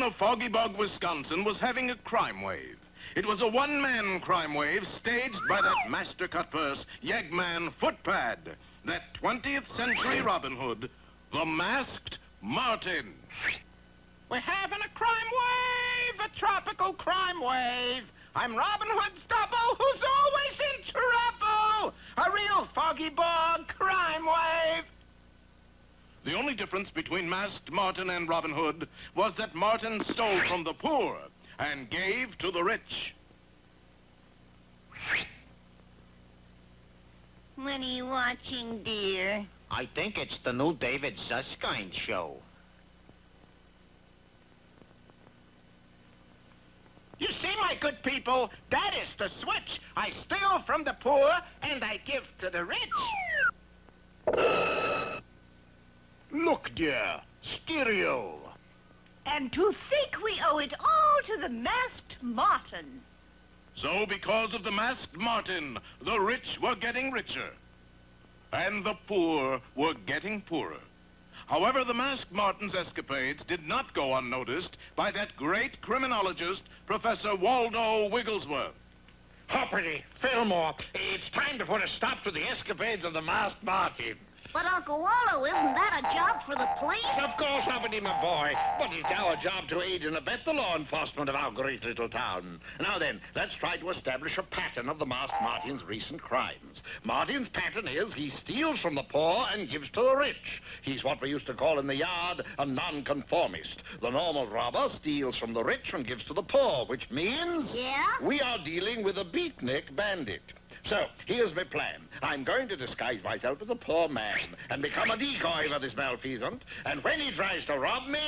town of Foggy Bog, Wisconsin was having a crime wave. It was a one-man crime wave staged by that master cutpurse, Yeggman Footpad, that 20th century Robin Hood, the Masked Martin. We're having a crime wave, a tropical crime wave. I'm Robin Hood's double who's always in trouble. A real Foggy Bog crime wave. The only difference between Masked Martin and Robin Hood was that Martin stole from the poor and gave to the rich. What are you watching, dear? I think it's the new David Susskind show. You see, my good people, that is the switch. I steal from the poor and I give to the rich. Look, dear, stereo. And to think we owe it all to the Masked Martin. So because of the Masked Martin, the rich were getting richer, and the poor were getting poorer. However, the Masked Martin's escapades did not go unnoticed by that great criminologist, Professor WALDO Wigglesworth. Hoppity, Fillmore, it's time to put a stop to the escapades of the Masked Martin. But, Uncle Waldo, isn't that a job for the police? Of course, Hoppity, my boy. But it's our job to aid and abet the law enforcement of our great little town. Now then, let's try to establish a pattern of the Masked Martin's recent crimes. Martin's pattern is he steals from the poor and gives to the rich. He's what we used to call in the yard a nonconformist. The normal robber steals from the rich and gives to the poor, which means... Yeah? We are dealing with a beatnik bandit. So, here's my plan. I'm going to disguise myself as a poor man and become a decoy for this malfeasant, and when he tries to rob me,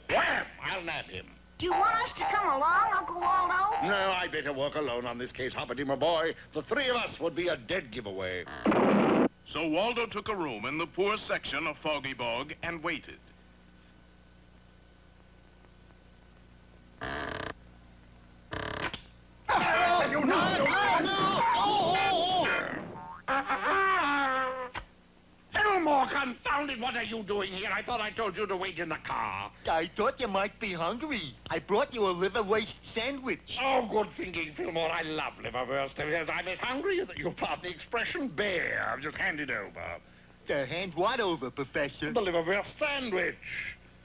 wham! I'll nab him. Do you want us to come along, Uncle Waldo? No, I'd better work alone on this case, Hoppity, my boy. The three of us would be a dead giveaway. So Waldo took a room in the poor section of Foggy Bog and waited. Fillmore, confound it, what are you doing here? I thought I told you to wait in the car. I thought you might be hungry. I brought you a liver-waste sandwich. Oh, good thinking, Fillmore. I love liverwurst. I'm as hungry as, you pardon the expression, bear. Just hand it over. Hand what over, Professor? The liverwurst sandwich.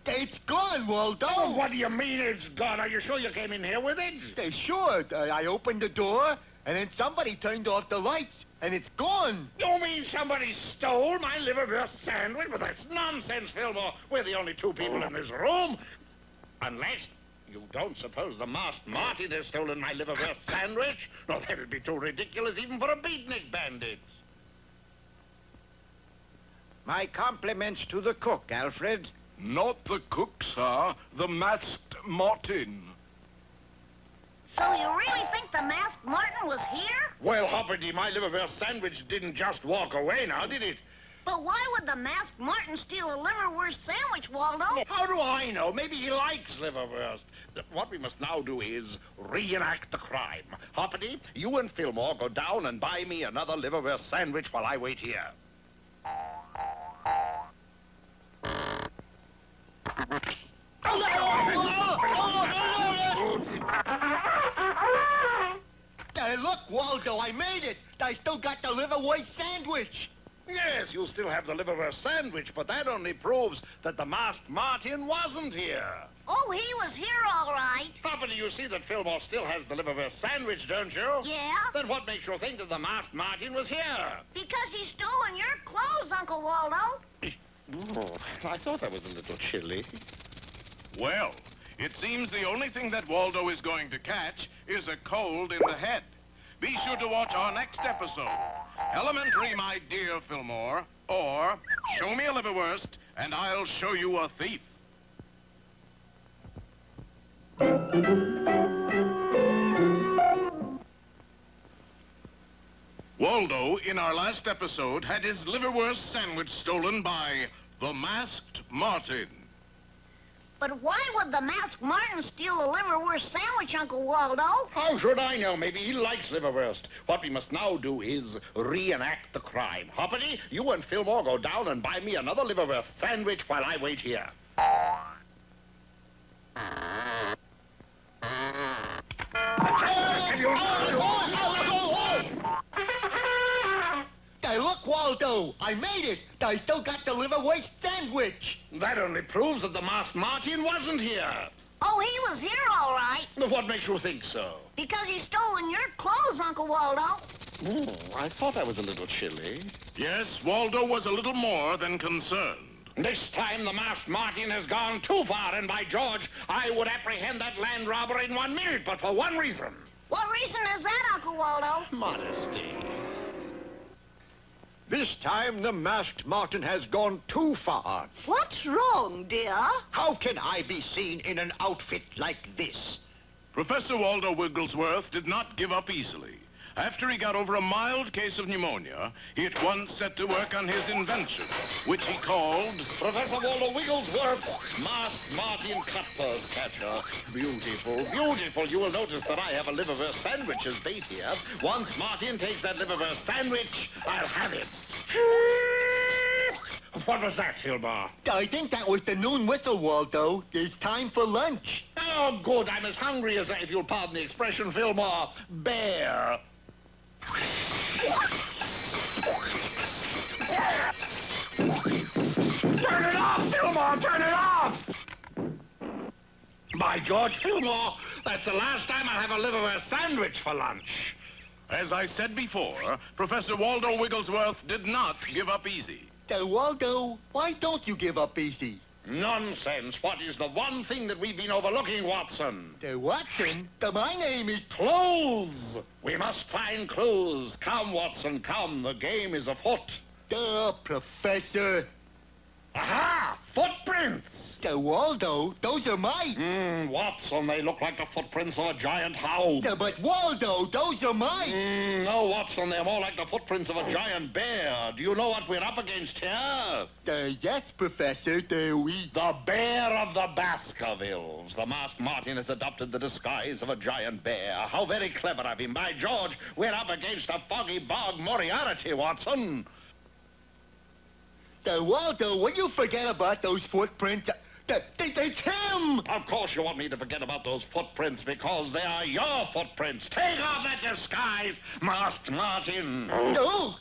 It's gone, Waldo. Oh, what do you mean it's gone? Are you sure you came in here with it? Sure. I opened the door, and then somebody turned off the lights, and it's gone. You mean somebody stole my liverwurst sandwich? But that's nonsense, Fillmore. We're the only two people in this room. Unless you don't suppose the Masked Martin has stolen my liverwurst sandwich? No, that'd be too ridiculous even for a beatnik bandit. My compliments to the cook, Alfred. Not the cook, sir. The Masked Martin. So you really think the Masked Martin was here? Well, Hoppity, my liverwurst sandwich didn't just walk away now, did it? But why would the Masked Martin steal a liverwurst sandwich, Waldo? How do I know? Maybe he likes liverwurst. What we must now do is reenact the crime. Hoppity, you and Fillmore go down and buy me another liverwurst sandwich while I wait here. Look, Waldo, I made it. I still got the liver-waste sandwich. Yes, you still have the liverwurst sandwich, but that only proves that the Masked Martin wasn't here. Oh, he was here all right. Hoppity, you see that Fillmore still has the liverwurst sandwich, don't you? Yeah? Then what makes you think that the Masked Martin was here? Because he's stolen your clothes, Uncle Waldo. Oh, I thought that was a little chilly. Well, it seems the only thing that Waldo is going to catch is a cold in the head. Be sure to watch our next episode, Elementary, My Dear Fillmore, or Show Me a Liverwurst, and I'll Show You a Thief. Waldo, in our last episode, had his liverwurst sandwich stolen by the Masked Martin. But why would the Masked Martin steal a liverwurst sandwich, Uncle Waldo? How should I know? Maybe he likes liverwurst. What we must now do is reenact the crime. Hoppity, you and Fillmore go down and buy me another liverwurst sandwich while I wait here. Waldo, I made it. I still got the liverwurst sandwich. That only proves that the masked Martin wasn't here. Oh, he was here, all right. What makes you think so? Because he's stolen your clothes, Uncle Waldo. I thought I was a little chilly. Yes, Waldo was a little more than concerned. This time the masked Martin has gone too far, and by George, I would apprehend that land robber in 1 minute, but for one reason. What reason is that, Uncle Waldo? Modesty. This time the masked Martin has gone too far. What's wrong, dear? How can I be seen in an outfit like this? Professor Waldo Wigglesworth did not give up easily. After he got over a mild case of pneumonia, he at once set to work on his invention, which he called Professor Waldo Wigglesworth, masked Martin Cutpurse Catcher. Beautiful, beautiful. You will notice that I have a liverwurst sandwich as bait here. Once Martin takes that liverwurst sandwich, I'll have it. What was that, Fillmore? I think that was the noon whistle, Waldo. It's time for lunch. Oh, good. I'm as hungry as, if you'll pardon the expression, Fillmore, bear. Turn it off, Fillmore! Turn it off! By George, Fillmore, that's the last time I'll have a liverwurst sandwich for lunch. As I said before, Professor Waldo Wigglesworth did not give up easy. Waldo, why don't you give up easy? Nonsense. What is the one thing that we've been overlooking, Watson? Watson? My name is... Clues! We must find clues. Come, Watson, come. The game is afoot. Professor. Aha! Footprints! Waldo, those are mine. Watson, they look like the footprints of a giant hound. But Waldo, those are mine. No, Watson, they're more like the footprints of a giant bear. Do you know what we're up against here? Yes, Professor, The bear of the Baskervilles. The masked Martin has adopted the disguise of a giant bear. How very clever of him. By George, we're up against a foggy bog Moriarty, Watson. Waldo, will you forget about those footprints? It's him! Of course you want me to forget about those footprints because they are your footprints. Take off that disguise, masked Martin. No!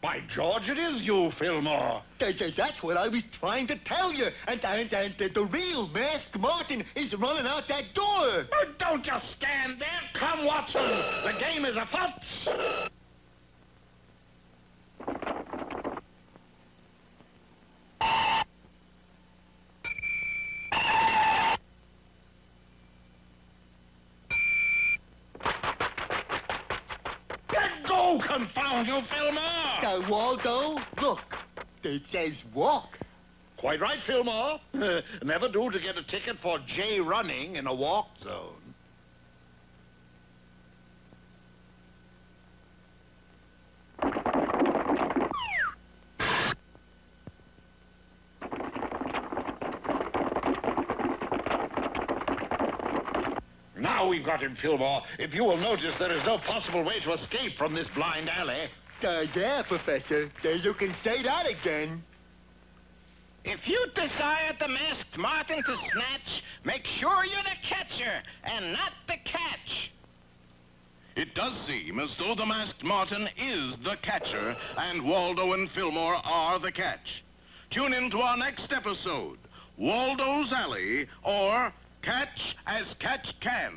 By George, it is you, Fillmore. That's what I was trying to tell you. And the real masked Martin is running out that door. Oh, don't just stand there. Come, Watson. The game is afoot. Let go, confound you, Fillmore! Waldo, look. It says walk. Quite right, Fillmore. Never do to get a ticket for J running in a walk zone. Now we've got him, Fillmore. If you will notice, there is no possible way to escape from this blind alley. Yeah, Professor. You can say that again. If you desire the masked Martin to snatch, make sure you're the catcher and not the catch. It does seem as though the masked Martin is the catcher and Waldo and Fillmore are the catch. Tune in to our next episode, Waldo's Alley, or Catch as Catch Can.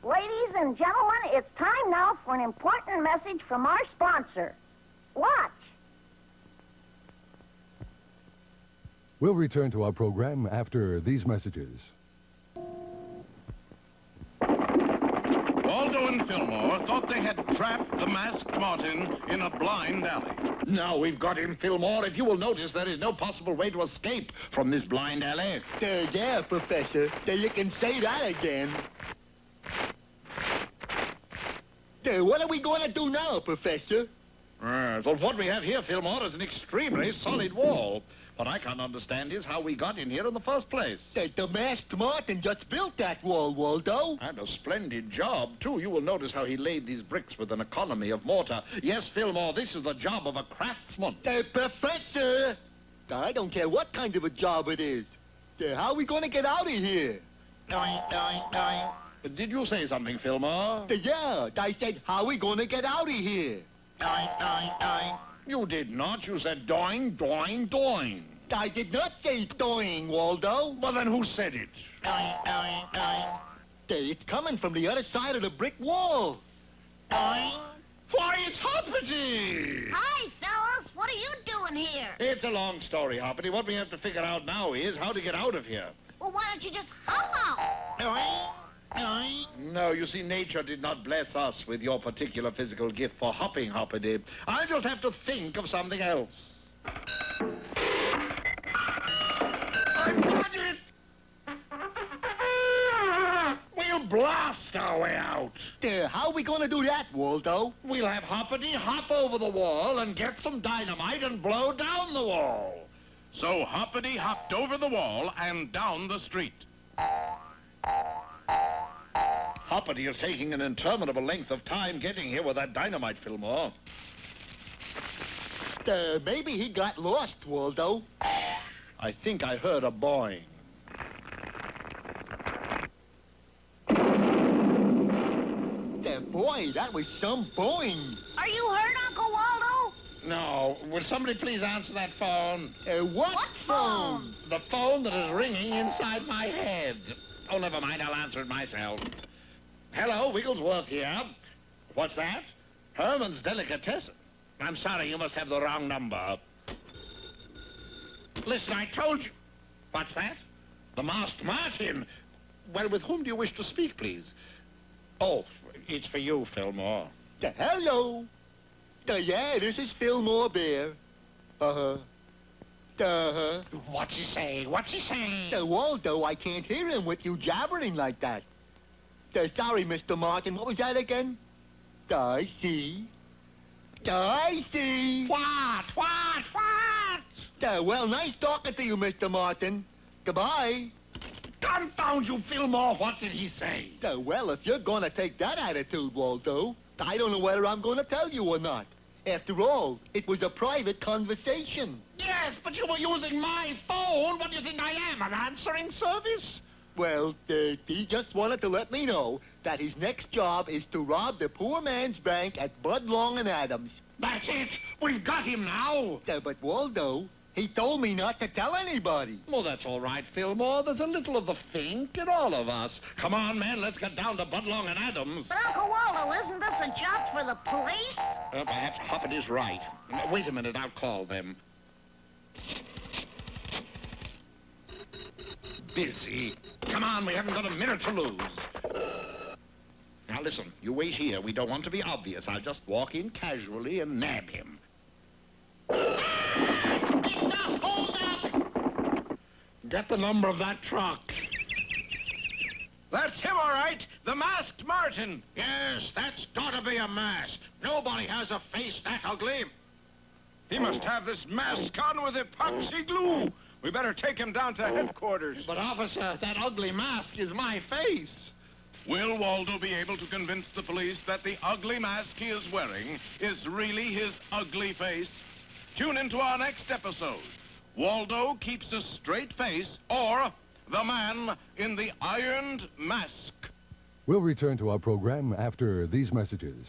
Ladies and gentlemen, it's time now for an important message from our sponsor. Watch. We'll return to our program after these messages. Waldo and Fillmore thought they had trapped the masked Martin in a blind alley. Now we've got him, Fillmore. If you will notice, there is no possible way to escape from this blind alley. Yeah, Professor. You can say that again. What are we going to do now, Professor? Well, what we have here, Fillmore, is an extremely solid wall. What I can't understand is how we got in here in the first place. The Masked Martin just built that wall, Waldo. And a splendid job, too. You will notice how he laid these bricks with an economy of mortar. Yes, Fillmore, this is the job of a craftsman. Professor, I don't care what kind of a job it is. How are we going to get out of here? Doink, doink, doink. Did you say something, Fillmore? Yeah, I said, how are we going to get out of here? Doink, doink, doink. You did not. You said doing, doing, doing. I did not say doing, Waldo. Well, then who said it? Doink, doink, doink. It's coming from the other side of the brick wall. Doink. Why, it's Hoppity! Hi, fellas. What are you doing here? It's a long story, Hoppity. What we have to figure out now is how to get out of here. Well, why don't you just hop out? Doink, doink. No, you see, nature did not bless us with your particular physical gift for hopping, Hoppity. I just have to think of something else. I've got it! We'll blast our way out. How are we going to do that, Waldo? We'll have Hoppity hop over the wall and get some dynamite and blow down the wall. So Hoppity hopped over the wall and down the street. Hoppity is taking an interminable length of time getting here with that dynamite, Fillmore. Maybe he got lost, Waldo. I think I heard a boing. Boy, that was some boing. Are you hurt, Uncle Waldo? No. Will somebody please answer that phone? What phone? The phone that is ringing inside my head. Oh, never mind. I'll answer it myself. Hello, Wigglesworth here. What's that? Herman's Delicatessen. I'm sorry, you must have the wrong number. Listen, I told you. What's that? The Masked Martin. Well, with whom do you wish to speak, please? Oh, it's for you, Fillmore. Hello. Yeah, this is Fillmore Bear. What's he saying? What's he saying? Waldo, I can't hear him with you jabbering like that. Sorry, Mr. Martin. What was that again? I see. I see. What? Well, nice talking to you, Mr. Martin. Goodbye. Confound you, Fillmore. What did he say? Well, if you're going to take that attitude, Waldo, I don't know whether I'm going to tell you or not. After all, it was a private conversation. Yes, but you were using my phone. What do you think I am, an answering service? Well, he just wanted to let me know that his next job is to rob the poor man's bank at Bud Long and Adams. That's it. We've got him now. But Waldo, he told me not to tell anybody. Well, that's all right, Fillmore. There's a little of the fink in all of us. Come on, man. Let's get down to Bud Long and Adams. But, Uncle Waldo, isn't this a job for the police? Perhaps Hoppity's right. Wait a minute. I'll call them. Busy. Come on, we haven't got a minute to lose. Now, listen, you wait here. We don't want to be obvious. I'll just walk in casually and nab him. It's a hold-up! Get the number of that truck. That's him, all right. The Masked Martin. Yes, that's gotta be a mask. Nobody has a face that ugly. He must have this mask on with epoxy glue. We better take him down to headquarters. But, officer, that ugly mask is my face. Will Waldo be able to convince the police that the ugly mask he is wearing is really his ugly face? Tune into our next episode. Waldo keeps a straight face, or the man in the ironed mask. We'll return to our program after these messages.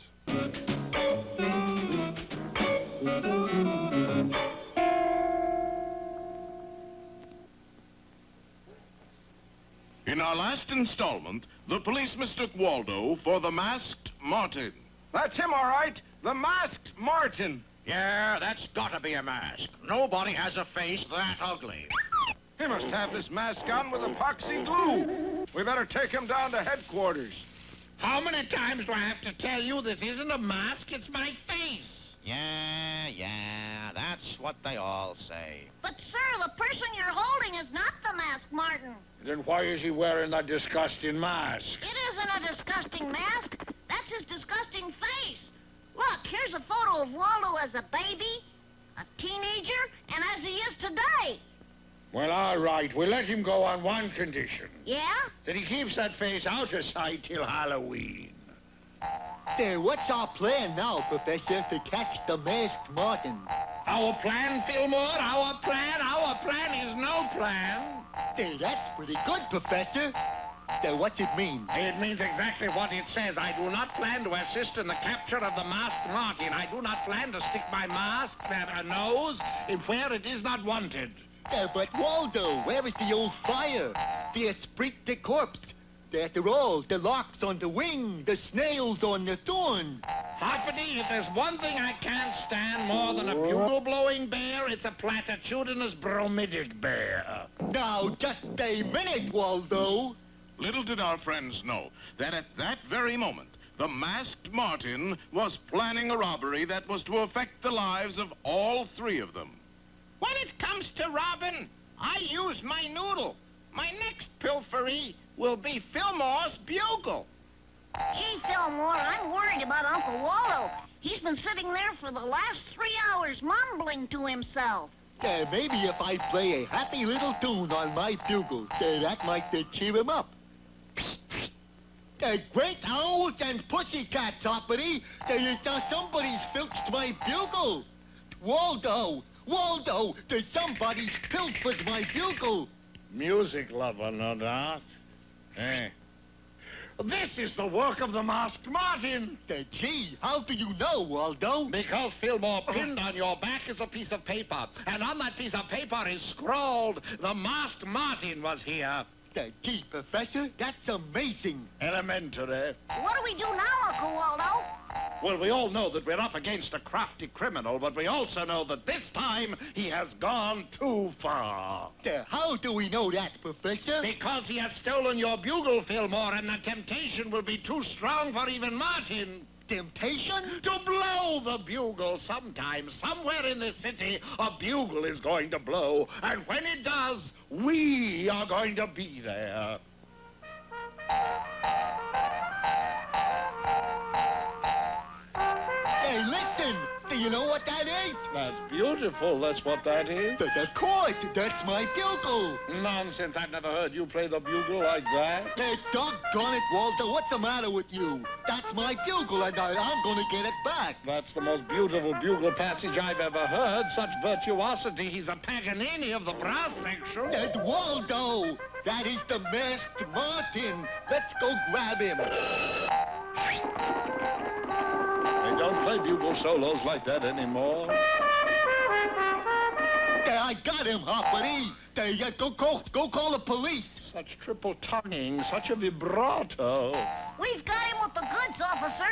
In our last installment, the police mistook Waldo for the Masked Martin. That's him, all right. The Masked Martin. Yeah, that's gotta be a mask. Nobody has a face that ugly. He must have this mask on with epoxy glue. We better take him down to headquarters. How many times do I have to tell you this isn't a mask, it's my face? Yeah, that's what they all say. But, sir, the person you're holding is not the Masked Martin. Then why is he wearing that disgusting mask? It isn't a disgusting mask. That's his disgusting face. Look, here's a photo of Waldo as a baby, a teenager, and as he is today. Well, all right. We'll let him go on one condition. Yeah? That he keeps that face out of sight till Halloween. There, what's our plan now, Professor, to catch the masked Martin? Our plan, Fillmore? Our plan? Our plan is no plan. There, that's pretty good, Professor. There, what's it mean? It means exactly what it says. I do not plan to assist in the capture of the masked Martin. I do not plan to stick my mask, a nose, where it is not wanted. But Waldo, where is the old fire? The esprit de corpse. After all, the locks on the wing, the snails on the thorn. Hoppity, if there's one thing I can't stand more than a bugle-blowing bear, it's a platitudinous bromidic bear. Now, just a minute, Waldo. Little did our friends know that at that very moment, the masked Martin was planning a robbery that was to affect the lives of all three of them. When it comes to robbing, I use my noodle. My next pilfery will be Fillmore's bugle. Gee, Fillmore, I'm worried about Uncle Waldo. He's been sitting there for the last 3 hours mumbling to himself. Maybe if I play a happy little tune on my bugle, that might cheer him up. Great owls and pussycats, Hoppity. Somebody's filched my bugle. Waldo, Waldo, somebody's pilfered my bugle. Music lover, no doubt. This is the work of the masked Martin. Gee, how do you know, Waldo? Because, Fillmore, pinned on your back is a piece of paper. And on that piece of paper is scrawled, the masked Martin was here. Gee, Professor, that's amazing. Elementary. What do we do now, Uncle Waldo? Well, we all know that we're up against a crafty criminal, but we also know that this time he has gone too far. How do we know that, Professor? Because he has stolen your bugle, Fillmore, and the temptation will be too strong for even Martin. Temptation? To blow the bugle sometime, somewhere in this city, a bugle is going to blow. And when it does, we are going to be there. Hey, listen! Do you know what that is? That's beautiful, that's what that is. The chord, that's my bugle. Nonsense, I've never heard you play the bugle like that. Doggone it, Walter, what's the matter with you? That's my bugle, and I'm gonna get it back. That's the most beautiful bugle passage I've ever heard. Such virtuosity, he's a Paganini of the brass section. And Waldo, that is the masked Martin. Let's go grab him. They don't play bugle solos like that anymore. I got him, Hoppity. Go call the police. Such triple tonguing, such a vibrato. We've got him with the goods, officer.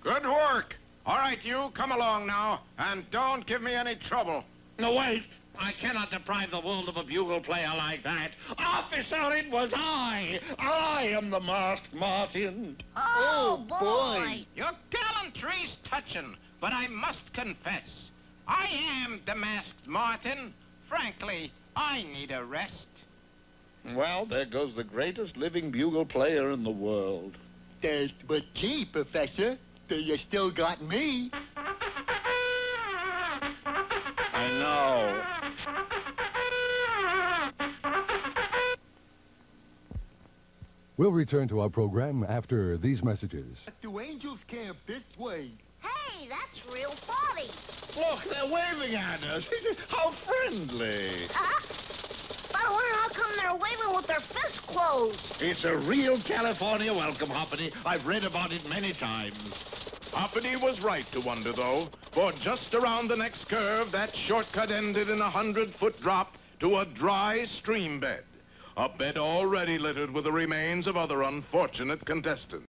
Good work. All right, you, come along now, and don't give me any trouble. No, wait. I cannot deprive the world of a bugle player like that. Officer, it was I. I am the masked Martin. Oh, boy. Your gallantry's touching, but I must confess, I am the masked Martin. Frankly, I need a rest. Well, there goes the greatest living bugle player in the world. But gee, Professor, you still got me. I know. We'll return to our program after these messages. Do angels camp this way? Hey, that's real funny. Look, they're waving at us. How friendly. But I wonder how come they're waving with their fists closed. It's a real California welcome, Hoppity. I've read about it many times. Hoppity was right to wonder, though, for just around the next curve, that shortcut ended in a 100-foot drop to a dry stream bed. A bed already littered with the remains of other unfortunate contestants.